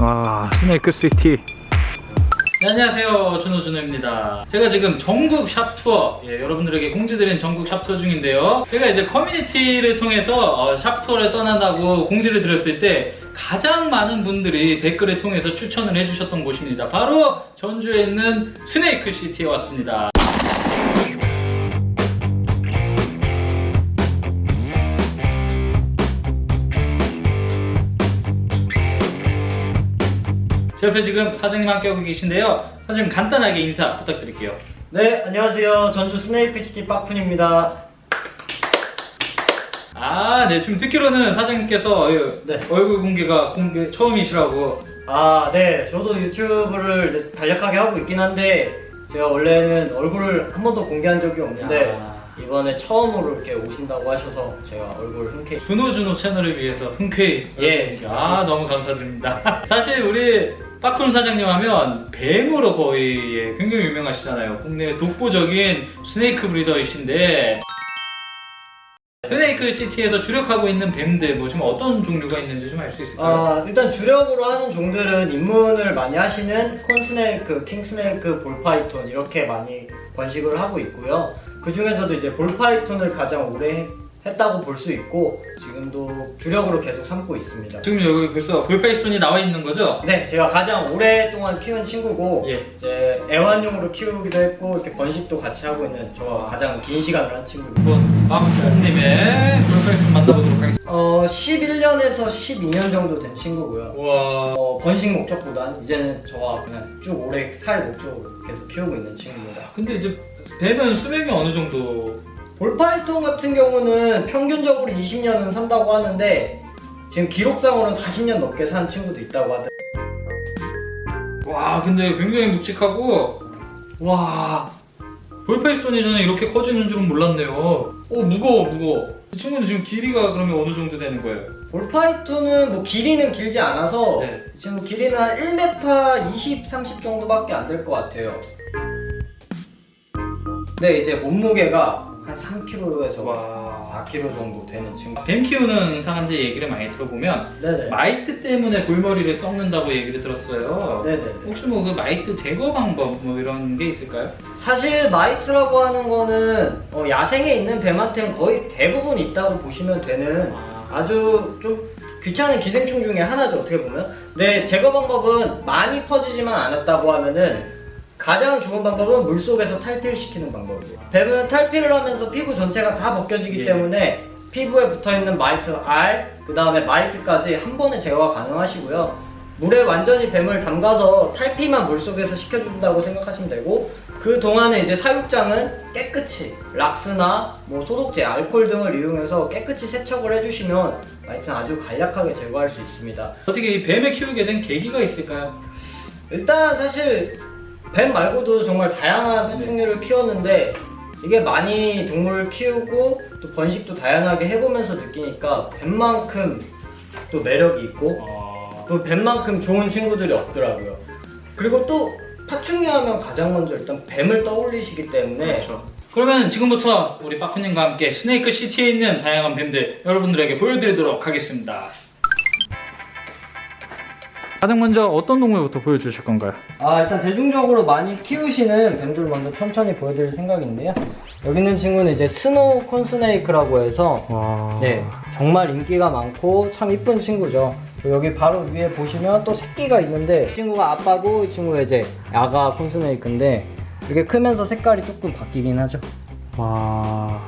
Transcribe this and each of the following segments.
와, 스네이크 시티. 네, 안녕하세요, 준호준호입니다. 제가 지금 전국 샵 투어, 여러분들에게 공지드린 전국 샵 투어 중인데요. 제가 이제 커뮤니티를 통해서 샵 투어를 떠난다고 공지를 드렸을 때 가장 많은 분들이 댓글을 통해서 추천을 해주셨던 곳입니다. 바로 전주에 있는 스네이크 시티에 왔습니다. 제 옆에 지금 사장님 함께하고 계신데요. 사장님 간단하게 인사 부탁드릴게요. 네, 안녕하세요. 전주 스네이크시티 빠쿤입니다. 네, 지금 듣기로는 사장님께서 네. 얼굴 공개 처음이시라고. 네. 저도 유튜브를 이제 간략하게 하고 있긴 한데 제가 원래는 얼굴을 한 번도 공개한 적이 없는데 이번에 처음으로 이렇게 오신다고 하셔서 제가 얼굴 흔쾌히 준호 채널을 위해서 흔쾌히. 예. 너무 감사드립니다. 사실 우리 빠쿤 사장님 하면 뱀으로 거의 굉장히 유명하시잖아요. 국내 독보적인 스네이크 브리더이신데 스네이크 시티에서 주력하고 있는 뱀들 뭐 지금 어떤 종류가 있는지 좀 알 수 있을까요? 일단 주력으로 하는 종들은 입문을 많이 하시는 콘스네이크, 킹스네이크, 볼파이톤 이렇게 많이 번식을 하고 있고요. 그 중에서도 이제 볼파이톤을 가장 오래 했다고 볼 수 있고 지금도 주력으로 계속 삼고 있습니다. 지금 여기 벌써 볼페이손이 나와 있는 거죠? 네, 제가 가장 오랫동안 키운 친구고 예. 이제 애완용으로 키우기도 했고 이렇게 번식도 같이 하고 있는 저와 가장 긴 시간을 한 친구입니다. 한번 빠쿤님의 볼페이손 만나보도록 하겠습니다. 11년에서 12년 정도 된 친구고요. 우와. 번식 목적보단 이제는 저와 그냥 쭉 오래 살 목적으로 계속 키우고 있는 친구입니다. 근데 이제 뱀은 수명이 어느 정도? 볼파이톤 같은 경우는 평균적으로 20년은 산다고 하는데 지금 기록상으로는 40년 넘게 산 친구도 있다고 하더라고요. 와, 근데 굉장히 묵직하고, 와, 볼페이손이 저는 이렇게 커지는 줄은 몰랐네요. 무거워. 이 친구는 지금 길이가 그러면 어느 정도 되는 거예요? 볼파이톤은 뭐 길이는 길지 않아서 네. 지금 길이는 한 1m 20, 30 정도밖에 안 될 것 같아요. 네, 이제 몸무게가 한 3kg에서 와. 4kg 정도 되는 친구. 뱀 키우는 사람들 얘기를 많이 들어보면 네네. 마이트 때문에 골머리를 썩는다고 얘기를 들었어요. 네네. 혹시 뭐 그 마이트 제거 방법 뭐 이런 게 있을까요? 사실 마이트라고 하는 거는 야생에 있는 뱀한테는 거의 대부분 있다고 보시면 되는 아주 좀 귀찮은 기생충 중에 하나죠, 어떻게 보면. 네, 제거 방법은 많이 퍼지지만 않았다고 하면은 가장 좋은 방법은 물속에서 탈피시키는 방법이에요. 뱀은 탈피를 하면서 피부 전체가 다 벗겨지기 때문에 피부에 붙어있는 마이트 R, 그 다음에 마이트까지 한 번에 제거가 가능하시고요. 물에 완전히 뱀을 담가서 탈피만 물속에서 시켜준다고 생각하시면 되고, 그 동안에 이제 사육장은 깨끗이 락스나 뭐 소독제, 알코올 등을 이용해서 깨끗이 세척을 해주시면 마이트는 아주 간략하게 제거할 수 있습니다. 어떻게 이 뱀을 키우게 된 계기가 있을까요? 일단 사실 뱀 말고도 정말 다양한 파충류를 키웠는데 이게 많이 동물을 키우고 또 번식도 다양하게 해보면서 느끼니까 뱀만큼 또 매력이 있고 또 뱀만큼 좋은 친구들이 없더라고요. 그리고 또 파충류 하면 가장 먼저 일단 뱀을 떠올리시기 때문에 그렇죠. 그러면 지금부터 우리 빠쿤님과 함께 스네이크 시티에 있는 다양한 뱀들 여러분들에게 보여드리도록 하겠습니다. 가장 먼저 어떤 동물부터 보여주실 건가요? 일단 대중적으로 많이 키우시는 뱀들 먼저 천천히 보여드릴 생각인데요. 여기 있는 친구는 이제 스노우 콘스네이크라고 해서 네, 정말 인기가 많고 참 이쁜 친구죠. 여기 바로 위에 보시면 또 새끼가 있는데 이 친구가 아빠고 이 친구가 이제 아가 콘스네이크인데 이렇게 크면서 색깔이 조금 바뀌긴 하죠. 와.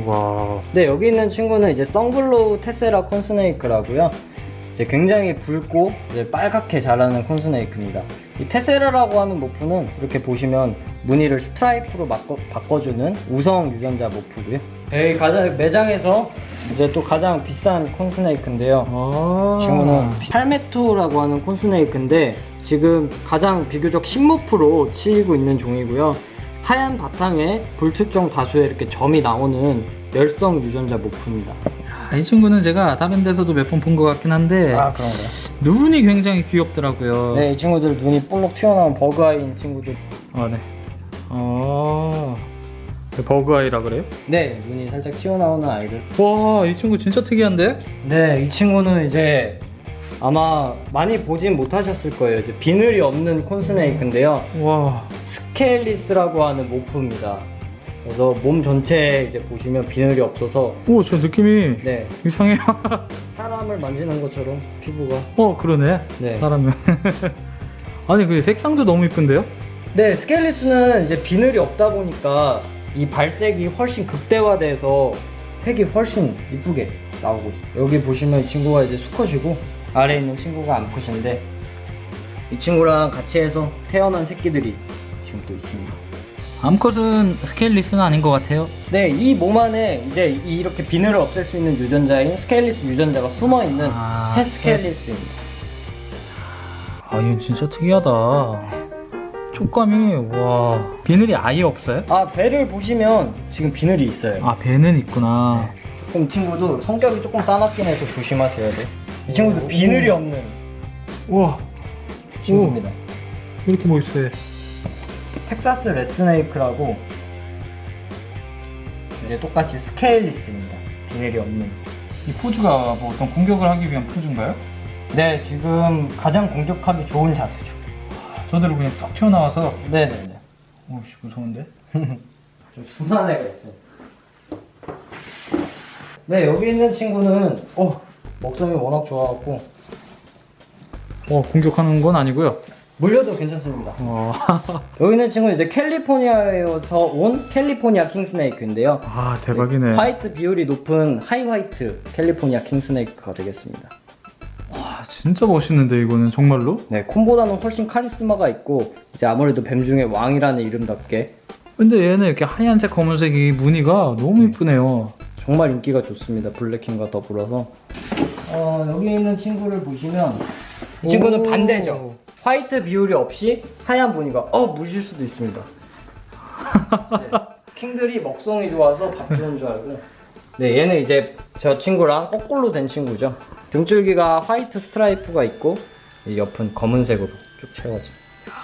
와. 네, 여기 있는 친구는 이제 썬글로우 테세라 콘스네이크라고요. 이제 굉장히 붉고 이제 빨갛게 자라는 콘스네이크입니다. 이 테세라라고 하는 모프는 이렇게 보시면 무늬를 스트라이프로 바꿔주는 우성 유전자 모프고요. 여기 가장 매장에서 이제 또 가장 비싼 콘스네이크인데요. 친구는 팔메토라고 하는 콘스네이크인데 지금 가장 비교적 신모프로 치이고 있는 종이고요. 하얀 바탕에 불특정 다수의 이렇게 점이 나오는 열성 유전자 모프입니다. 이 친구는 제가 다른 데서도 몇 번 본 것 같긴 한데 그런가요? 눈이 굉장히 귀엽더라고요. 네, 이 친구들 눈이 볼록 튀어나온 버그아이인 친구들. 네. 버그아이라 그래요? 네, 눈이 살짝 튀어나오는 아이들. 와, 이 친구 진짜 특이한데? 네, 이 친구는 이제 아마 많이 보진 못하셨을 거예요. 이제 비늘이 없는 콘스네이크인데요. 와, 스케일리스라고 하는 모프입니다. 그래서 몸 전체에 이제 보시면 비늘이 없어서 오, 저 느낌이 네, 이상해요. 사람을 만지는 것처럼 피부가. 그러네. 네. 사람은. 아니, 그 색상도 너무 이쁜데요? 네, 스케일리스는 이제 비늘이 없다 보니까 이 발색이 훨씬 극대화돼서 색이 훨씬 이쁘게 나오고 있어요. 여기 보시면 이 친구가 이제 수컷이고 아래에 있는 친구가 암컷인데 이 친구랑 같이 해서 태어난 새끼들이 지금 또 있습니다. 암컷은 스케일리스는 아닌 것 같아요. 네, 이 몸 안에 이제 이렇게 비늘을 없앨 수 있는 유전자인 스케일리스 유전자가 숨어 있는 헤스케일리스입니다. 아, 얘 진짜 특이하다. 촉감이, 와. 비늘이 아예 없어요? 아, 배를 보시면 지금 비늘이 있어요. 아, 배는 있구나. 조금 이 친구도 성격이 조금 싸납긴 해서 조심하셔야 돼. 이 친구도 비늘이 없는 와, 친구입니다. 왜 이렇게 멋있어요? 텍사스 레스네이크라고 이제 똑같이 스케일리스입니다. 비늘이 없는. 이 포즈가 뭐 어떤 공격을 하기 위한 포즈인가요? 네, 지금 가장 공격하기 좋은 자세죠. 저대로 그냥 툭 튀어나와서. 네네네. 오씨, 무서운데? 좀 순한 애가 있어요. 네, 여기 있는 친구는 먹성이 워낙 좋아갖고 공격하는 건 아니고요. 물려도 괜찮습니다. 여기 있는 친구는 이제 캘리포니아에서 온 캘리포니아 킹스네이크인데요. 아, 대박이네. 화이트 비율이 높은 하이 화이트 캘리포니아 킹스네이크가 되겠습니다. 와, 진짜 멋있는데, 이거는 정말로? 네, 콤보다는 훨씬 카리스마가 있고 이제 아무래도 뱀 중에 왕이라는 이름답게 근데 얘는 이렇게 하얀색, 검은색이 무늬가 너무 이쁘네요. 정말 인기가 좋습니다. 블랙킹과 더불어서. 여기 있는 친구를 보시면 이 친구는 오. 반대죠. 화이트 비율이 없이 하얀 무늬가 물실 수도 있습니다. 네, 킹들이 먹성이 좋아서 밥 주는 줄 알고. 네, 얘는 이제 저 친구랑 거꾸로 된 친구죠. 등줄기가 화이트 스트라이프가 있고 이 옆은 검은색으로 쭉 채워진.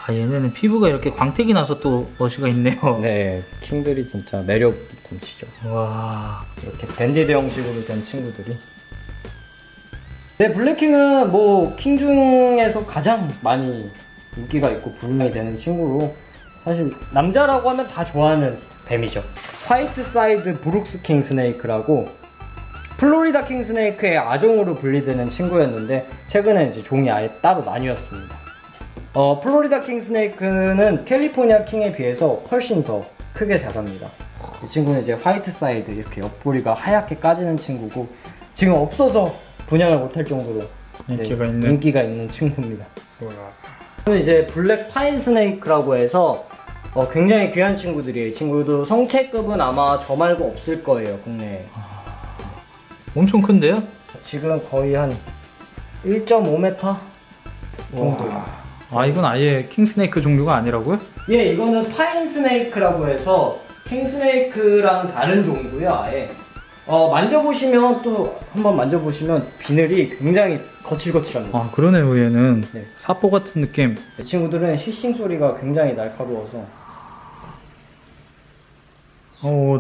아, 얘네는 피부가 이렇게 광택이 나서 또 멋이가 있네요. 네, 킹들이 진짜 매력 넘치죠. 와. 이렇게 밴디드 형식으로 된 친구들이. 네, 블랙킹은 뭐 킹 중에서 가장 많이 인기가 있고 부름이 되는 친구로 사실 남자라고 하면 다 좋아하는 뱀이죠. 화이트 사이드 브룩스 킹 스네이크라고 플로리다 킹 스네이크의 아종으로 분리되는 친구였는데 최근에 이제 종이 아예 따로 나뉘었습니다. 플로리다 킹 스네이크는 캘리포니아 킹에 비해서 훨씬 더 크게 자랍니다. 이 친구는 이제 화이트 사이드 이렇게 옆부리가 하얗게 까지는 친구고 지금 없어서 분양을 못할 정도로 인기가 있는 친구입니다. 이제 블랙 파인 스네이크라고 해서 굉장히 귀한 친구들이에요. 이 친구도 성체급은 아마 저 말고 없을 거예요, 국내에. 엄청 큰데요? 지금 거의 한 1.5m 정도. 아, 이건 아예 킹스네이크 종류가 아니라고요? 예, 이거는 파인 스네이크라고 해서 킹 스네이크랑 다른 종이고요, 아예. 만져보시면 또 한번 만져보시면 비늘이 굉장히 거칠거칠합니다. 아, 그러네요. 얘는 네. 사포 같은 느낌. 이 친구들은 히싱 소리가 굉장히 날카로워서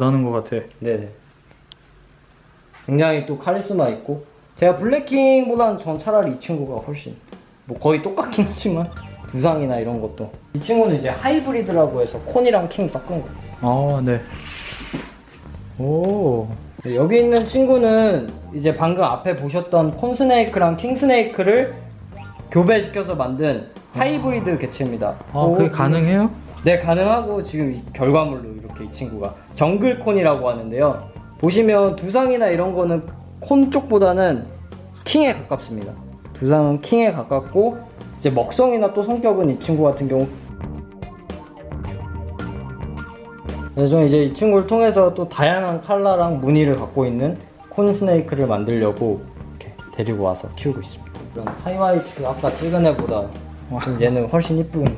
나는 것 같아. 네네. 굉장히 또 카리스마 있고 제가 블랙킹보다는 전 차라리 이 친구가 훨씬 뭐 거의 똑같긴 하지만 두상이나 이런 것도 이 친구는 이제 하이브리드라고 해서 콘이랑 킹 섞은 거. 아, 네. 오. 네, 여기 있는 친구는 이제 방금 앞에 보셨던 콘스네이크랑 킹스네이크를 교배시켜서 만든 하이브리드 개체입니다. 그게 가능해요? 네, 가능하고 지금 이 결과물로 이렇게 이 친구가 정글콘이라고 하는데요. 보시면 두상이나 이런 거는 콘 쪽보다는 킹에 가깝습니다. 두상은 킹에 가깝고 이제 먹성이나 또 성격은 이 친구 같은 경우 그래서 이제 이 친구를 통해서 또 다양한 컬러랑 무늬를 갖고 있는 콘 스네이크를 만들려고 이렇게 데리고 와서 키우고 있습니다. 이런 하이화이트 아까 찍은 애보다 좀 얘는 훨씬 이쁘네.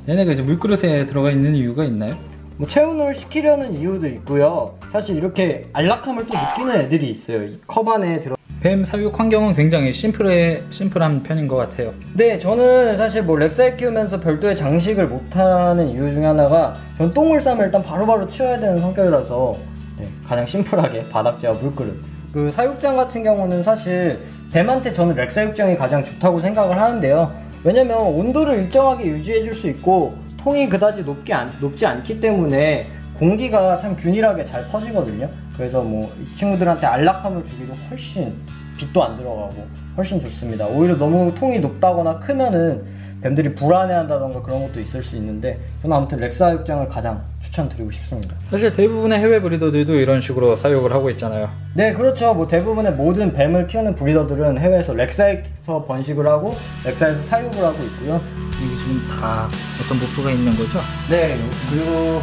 얘네가 이제 물그릇에 들어가 있는 이유가 있나요? 뭐 체온을 시키려는 이유도 있고요. 사실 이렇게 안락함을 또 느끼는 애들이 있어요. 이 컵 안에 들어 뱀 사육 환경은 굉장히 심플한 편인 것 같아요. 네, 저는 사실 뭐 렉사이 키우면서 별도의 장식을 못하는 이유 중에 하나가 전 똥을 싸면 일단 바로바로 치워야 되는 성격이라서 네, 가장 심플하게 바닥재와 물그릇. 그 사육장 같은 경우는 사실 뱀한테 저는 렉사육장이 가장 좋다고 생각을 하는데요. 왜냐면 온도를 일정하게 유지해 줄 수 있고 통이 그다지 높지 않기 때문에 공기가 참 균일하게 잘 퍼지거든요. 그래서 뭐 이 친구들한테 안락함을 주기도 훨씬 빛도 안 들어가고 훨씬 좋습니다. 오히려 너무 통이 높다거나 크면은 뱀들이 불안해한다던가 그런 것도 있을 수 있는데 저는 아무튼 렉사육장을 가장 추천드리고 싶습니다. 사실 대부분의 해외 브리더들도 이런 식으로 사육을 하고 있잖아요. 네, 그렇죠. 뭐 대부분의 모든 뱀을 키우는 브리더들은 해외에서 렉사에서 번식을 하고 렉사에서 사육을 하고 있고요. 이게 지금 다 어떤 목표가 있는 거죠? 네, 그리고